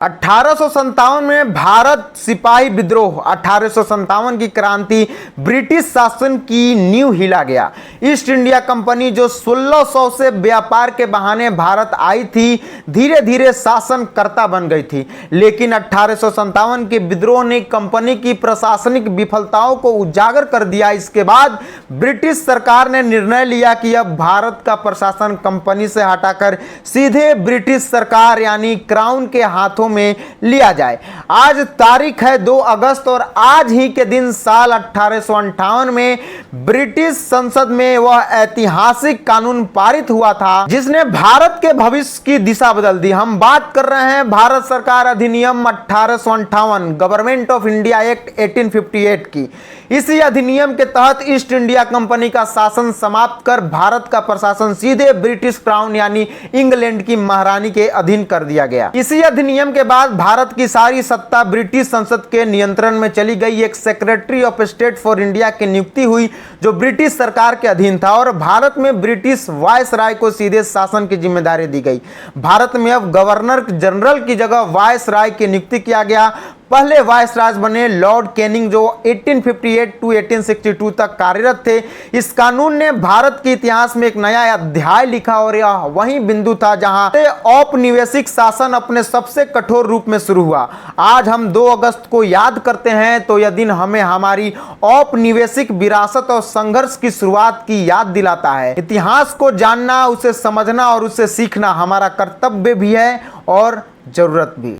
1857 में भारत सिपाही विद्रोह 1857 की क्रांति ब्रिटिश शासन की नींव हिला गया। ईस्ट इंडिया कंपनी जो 1600 से व्यापार के बहाने भारत आई थी, धीरे धीरे शासनकर्ता बन गई थी। लेकिन 1857 के विद्रोह ने कंपनी की प्रशासनिक विफलताओं को उजागर कर दिया। इसके बाद ब्रिटिश सरकार ने निर्णय लिया कि अब भारत का प्रशासन कंपनी से हटाकर सीधे ब्रिटिश सरकार यानी क्राउन के हाथों में लिया जाए। आज तारीख है 2 अगस्त और आज ही के दिन साल 1858 में ब्रिटिश संसद में वह ऐतिहासिक कानून पारित हुआ था जिसने भारत के भविष्य की दिशा बदल दी। हम बात कर रहे हैं भारत सरकार अधिनियम 1858 गवर्नमेंट ऑफ इंडिया एक्ट 1858 की। इसी अधिनियम के तहत ईस्ट इंडिया कंपनी का शासन समाप्त कर भारत का प्रशासन सीधे ब्रिटिश क्राउन यानी इंग्लैंड की महारानी के अधीन कर दिया गया। इसी अधिनियम के बाद भारत की सारी सत्ता ब्रिटिश संसद के नियंत्रण में चली गई। एक secretary of state for India की नियुक्ति हुई जो ब्रिटिश सरकार के अधीन था और भारत में ब्रिटिश वायसराय को सीधे शासन की जिम्मेदारी दी गई। भारत में अब गवर्नर जनरल की जगह वायसराय की नियुक्ति किया गया। पहले वायसराय बने लॉर्ड कैनिंग जो 1858 टू 1862 तक कार्यरत थे। इस कानून ने भारत के इतिहास में एक नया अध्याय लिखा और यह वही बिंदु था जहां औपनिवेशिक शासन अपने सबसे कठोर रूप में शुरू हुआ। आज हम 2 अगस्त को याद करते हैं तो यह दिन हमें हमारी औपनिवेशिक विरासत और संघर्ष की शुरुआत की याद दिलाता है। इतिहास को जानना, उसे समझना और उसे सीखना हमारा कर्तव्य भी है और जरूरत भी।